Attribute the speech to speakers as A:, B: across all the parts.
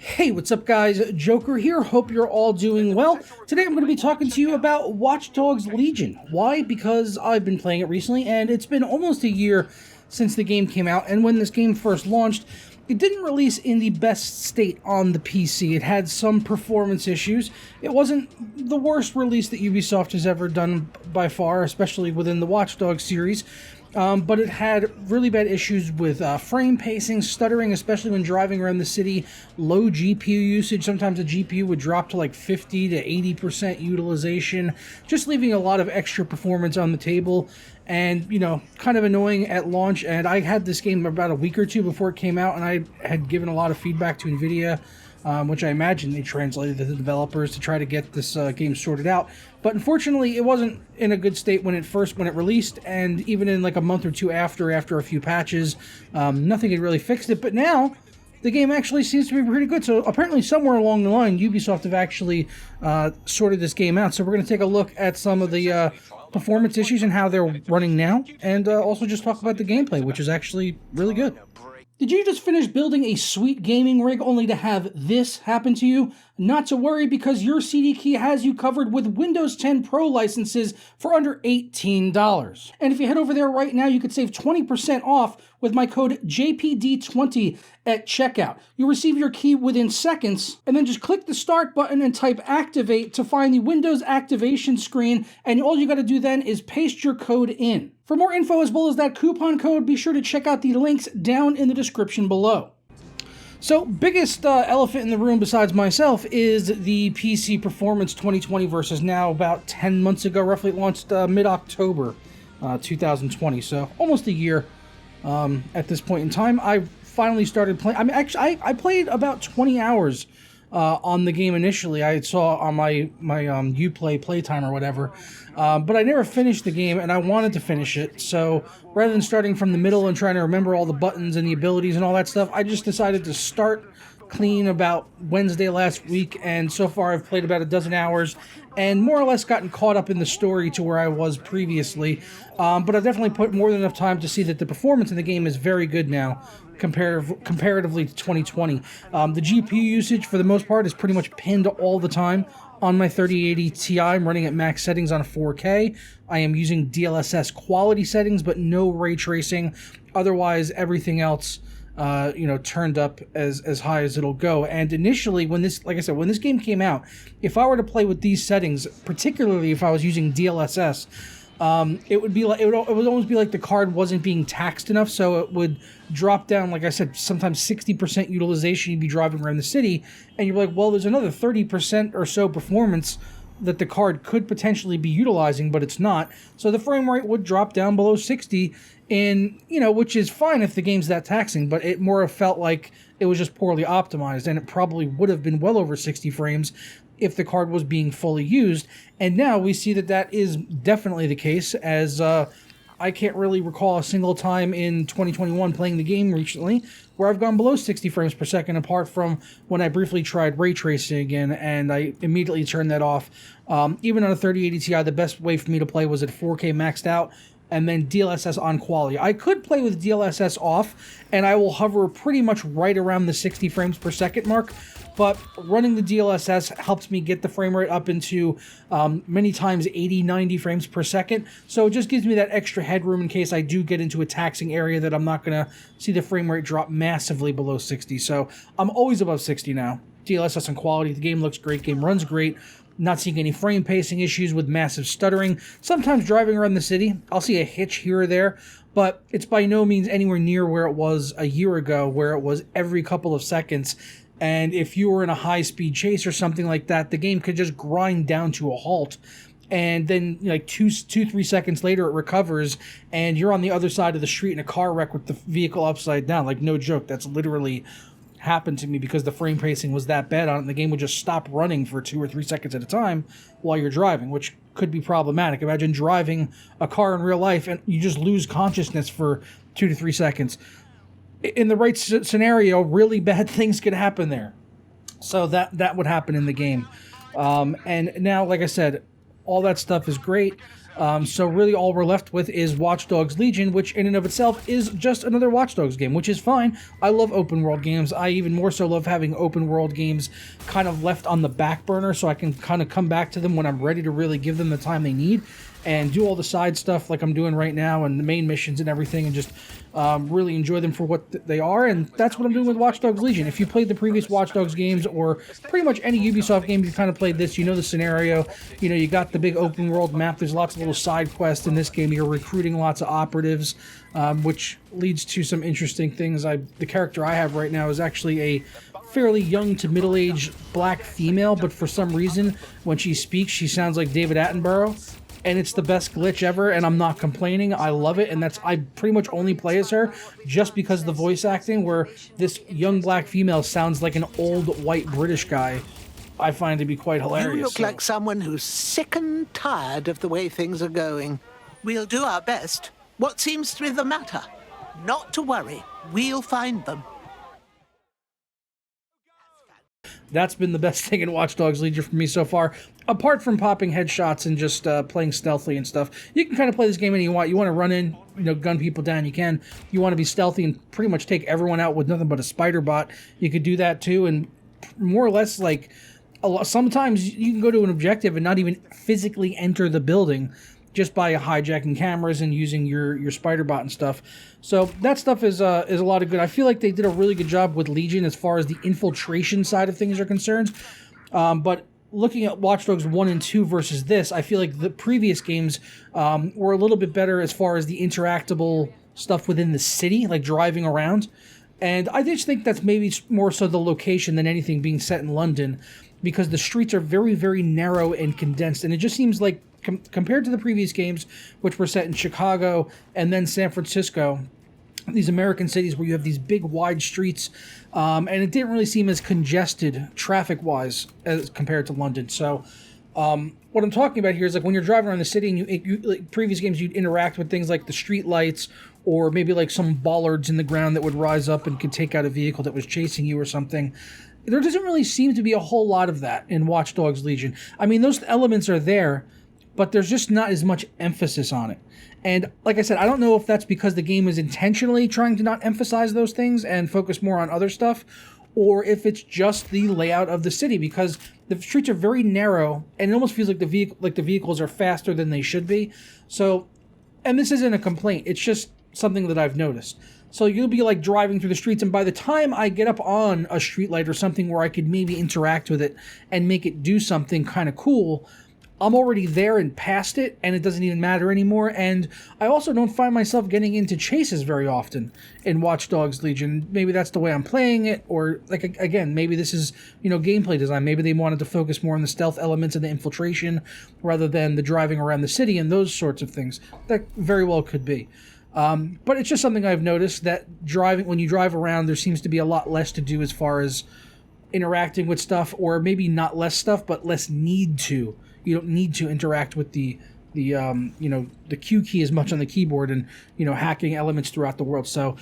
A: Hey, what's up guys? Joker here. Hope you're all doing well. Today I'm going to be talking to you about Watch Dogs Legion. Why? Because I've been playing it recently and it's been almost a year since the game came out, and when this game first launched, it didn't release in the best state on the PC. It had some performance issues. It wasn't the worst release that Ubisoft has ever done by far, especially within the Watch Dogs series. But it had really bad issues with frame pacing, stuttering, especially when driving around the city, low GPU usage. Sometimes the GPU would drop to like 50 to 80% utilization, just leaving a lot of extra performance on the table. And, you know, kind of annoying at launch. And I had this game about a week or two before it came out, and I had given a lot of feedback to NVIDIA, which I imagine they translated to the developers to try to get this game sorted out. But unfortunately, it wasn't in a good state when it released, and even in like a month or two after a few patches, nothing had really fixed it. But now, the game actually seems to be pretty good. So apparently somewhere along the line, Ubisoft have actually sorted this game out. So we're going to take a look at some of the performance issues and how they're running now, and also just talk about the gameplay, which is actually really good. Did you just finish building a sweet gaming rig only to have this happen to you? Not to worry, because your CD Key has you covered with Windows 10 Pro licenses for under $18. And if you head over there right now, you could save 20% off with my code JPD20 at checkout. You'll receive your key within seconds, and then just click the start button and type activate to find the Windows activation screen, and all you gotta do then is paste your code in. For more info as well as that coupon code, be sure to check out the links down in the description below. So, biggest elephant in the room besides myself is the PC Performance 2020 versus now. About 10 months ago, roughly, it launched mid-October 2020, so almost a year at this point in time. I finally started playing. I mean, actually, I played about 20 hours on the game initially. I saw on my Uplay playtime or whatever, but I never finished the game, and I wanted to finish it. So rather than starting from the middle and trying to remember all the buttons and the abilities and all that stuff, I just decided to start clean about Wednesday last week, and so far I've played about a dozen hours and more or less gotten caught up in the story to where I was previously. But I've definitely put more than enough time to see that the performance in the game is very good now, comparatively to 2020. The GPU usage, for the most part, is pretty much pinned all the time. On my 3080 Ti, I'm running at max settings on 4K. I am using DLSS quality settings, but no ray tracing. Otherwise, everything else, turned up as high as it'll go. And initially, when this game came out, if I were to play with these settings, particularly if I was using DLSS, it would almost be like the card wasn't being taxed enough, so it would drop down, like I said, sometimes 60% utilization. You'd be driving around the city, and you're like, well, there's another 30% or so performance that the card could potentially be utilizing, but it's not. So the frame rate would drop down below 60, which is fine if the game's that taxing, but it more felt like it was just poorly optimized, and it probably would have been well over 60 frames if the card was being fully used. And now we see that is definitely the case, as I can't really recall a single time in 2021 playing the game recently where I've gone below 60 frames per second, apart from when I briefly tried ray tracing again, and I immediately turned that off. Even on a 3080 Ti, the best way for me to play was at 4K maxed out, and then DLSS on quality. I could play with DLSS off, and I will hover pretty much right around the 60 frames per second mark, but running the DLSS helps me get the frame rate up into many times 80, 90 frames per second, so it just gives me that extra headroom in case I do get into a taxing area that I'm not going to see the frame rate drop massively below 60, so I'm always above 60 now. DLSS and quality, the game looks great, game runs great. Not seeing any frame pacing issues with massive stuttering. Sometimes driving around the city, I'll see a hitch here or there, but it's by no means anywhere near where it was a year ago, where it was every couple of seconds. And if you were in a high-speed chase or something like that, the game could just grind down to a halt. And then, like 3 seconds later, it recovers, and you're on the other side of the street in a car wreck with the vehicle upside down. Like, no joke, that's literally happened to me because the frame pacing was that bad on it, and the game would just stop running for 2 or 3 seconds at a time while you're driving, which could be problematic. Imagine driving a car in real life and you just lose consciousness for 2 to 3 seconds. In the right scenario, really bad things could happen there. So that would happen in the game. And now, like I said, all that stuff is great. So really all we're left with is Watch Dogs Legion, which in and of itself is just another Watch Dogs game, which is fine. I love open world games. I even more so love having open world games kind of left on the back burner so I can kind of come back to them when I'm ready to really give them the time they need and do all the side stuff like I'm doing right now and the main missions and everything, and just really enjoy them for what they are. And that's what I'm doing with Watch Dogs Legion. If you played the previous Watch Dogs games, or pretty much any Ubisoft game, you kind of played this, you know the scenario. You know, you got the big open world map. There's lots of little side quests in this game. You're recruiting lots of operatives, which leads to some interesting things. The character I have right now is actually a fairly young to middle-aged black female, but for some reason, when she speaks, she sounds like David Attenborough. And it's the best glitch ever, and I'm not complaining. I love it, and I pretty much only play as her just because of the voice acting, where this young black female sounds like an old white British guy. I find to be quite hilarious.
B: You look like someone who's sick and tired of the way things are going. We'll do our best. What seems to be the matter? Not to worry. We'll find them.
A: That's been the best thing in Watch Dogs Legion for me so far. Apart from popping headshots and just playing stealthily and stuff, you can kind of play this game any you want. You want to run in, gun people down, you can. You want to be stealthy and pretty much take everyone out with nothing but a spider bot, you could do that too. And more or less, like, sometimes you can go to an objective and not even physically enter the building just by hijacking cameras and using your spider bot and stuff. So that stuff is a lot of good. I feel like they did a really good job with Legion as far as the infiltration side of things are concerned. But looking at Watch Dogs 1 and 2 versus this, I feel like the previous games were a little bit better as far as the interactable stuff within the city, like driving around. And I just think that's maybe more so the location than anything being set in London, because the streets are very, very narrow and condensed. And it just seems like, compared to the previous games, which were set in Chicago and then San Francisco, these American cities where you have these big wide streets, and it didn't really seem as congested traffic-wise as compared to London. So what I'm talking about here is like when you're driving around the city and you like previous games, you'd interact with things like the street lights, or maybe like some bollards in the ground that would rise up and could take out a vehicle that was chasing you or something. There doesn't really seem to be a whole lot of that in Watch Dogs Legion. I mean, those elements are there, but there's just not as much emphasis on it. And like I said, I don't know if that's because the game is intentionally trying to not emphasize those things and focus more on other stuff, or if it's just the layout of the city, because the streets are very narrow and it almost feels like the vehicles are faster than they should be. So, and this isn't a complaint, it's just something that I've noticed. So you'll be like driving through the streets, and by the time I get up on a streetlight or something where I could maybe interact with it and make it do something kind of cool, I'm already there and past it, and it doesn't even matter anymore. And I also don't find myself getting into chases very often in Watch Dogs Legion. Maybe that's the way I'm playing it, or like, again, maybe this is, gameplay design. Maybe they wanted to focus more on the stealth elements and the infiltration rather than the driving around the city and those sorts of things. That very well could be. But it's just something I've noticed, that when you drive around, there seems to be a lot less to do as far as interacting with stuff, or maybe not less stuff, but less need to. You don't need to interact with the Q key as much on the keyboard and, hacking elements throughout the world. So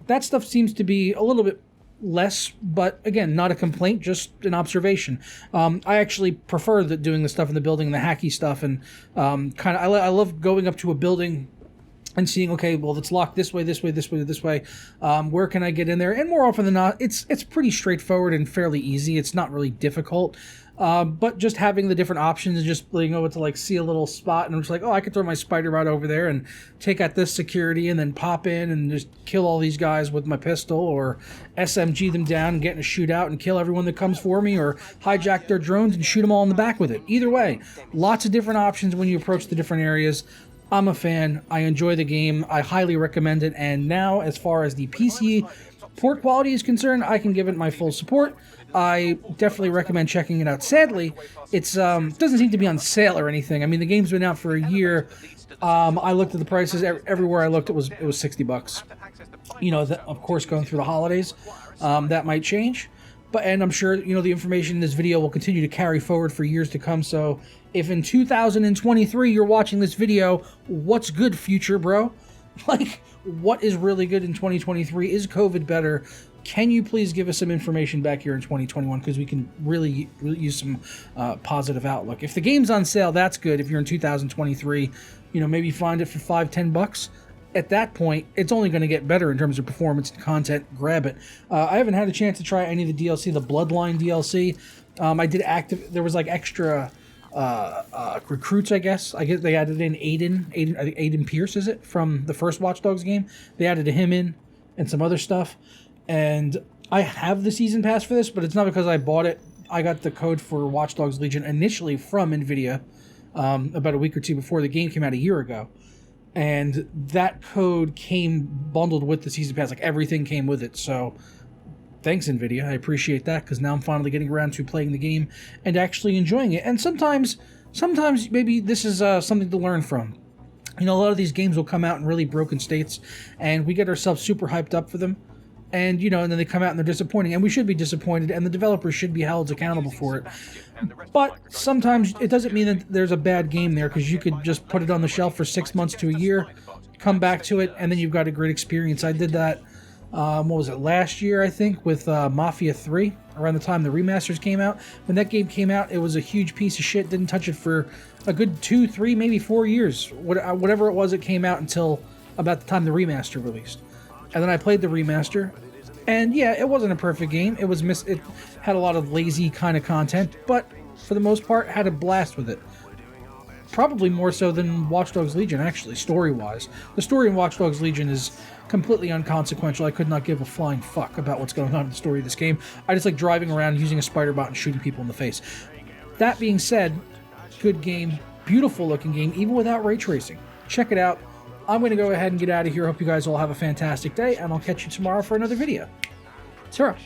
A: that stuff seems to be a little bit less, but again, not a complaint, just an observation. I actually prefer doing the stuff in the building, the hacky stuff, and I love going up to a building and seeing, okay, well, it's locked this way, this way, this way, this way. Where can I get in there? And more often than not, it's pretty straightforward and fairly easy. It's not really difficult. But just having the different options and just being able to like see a little spot and I'm just like, oh, I could throw my spider bot over there and take out this security and then pop in and just kill all these guys with my pistol, or SMG them down and get in a shootout and kill everyone that comes for me, or hijack their drones and shoot them all in the back with it. Either way, lots of different options when you approach the different areas. I'm a fan. I enjoy the game. I highly recommend it. And now, as far as the PC port quality is concerned, I can give it my full support. I definitely recommend checking it out. Sadly, it doesn't seem to be on sale or anything. I mean, the game's been out for a year. I looked at the prices. Everywhere I looked, it was $60. Of course, going through the holidays, that might change. And I'm sure, the information in this video will continue to carry forward for years to come. So if in 2023 you're watching this video, what's good, future bro? Like, what is really good in 2023? Is COVID better? can you please give us some information back here in 2021, because we can really use some positive outlook. If the game's on sale, that's good. If you're in 2023, maybe find it for $5-10. At that point, it's only going to get better in terms of performance and content. Grab it. I haven't had a chance to try any of the DLC, the Bloodline DLC. I did there was like extra recruits, I guess they added in Aiden Pierce, is it, from the first Watch Dogs game? They added him in and some other stuff. And I have the season pass for this, but it's not because I bought it. I got the code for Watch Dogs Legion initially from NVIDIA about a week or two before the game came out a year ago. And that code came bundled with the season pass. Like, everything came with it. So thanks, NVIDIA. I appreciate that, because now I'm finally getting around to playing the game and actually enjoying it. And sometimes maybe this is something to learn from. A lot of these games will come out in really broken states, and we get ourselves super hyped up for them. And, and then they come out and they're disappointing. And we should be disappointed, and the developers should be held accountable for it. But sometimes it doesn't mean that there's a bad game there, because you could just put it on the shelf for 6 months to a year, come back to it, and then you've got a great experience. I did that, what was it, last year, I think, with Mafia 3, around the time the remasters came out. When that game came out, it was a huge piece of shit. Didn't touch it for a good 2, 3, maybe 4 years. Whatever it was, it came out until about the time the remaster released. And then I played the remaster, and yeah, it wasn't a perfect game. It had a lot of lazy kind of content, but for the most part, had a blast with it. Probably more so than Watch Dogs Legion, actually, story-wise. The story in Watch Dogs Legion is completely inconsequential. I could not give a flying fuck about what's going on in the story of this game. I just like driving around using a spider bot and shooting people in the face. That being said, good game, beautiful looking game, even without ray tracing. Check it out. I'm going to go ahead and get out of here. Hope you guys all have a fantastic day, and I'll catch you tomorrow for another video. Sarah.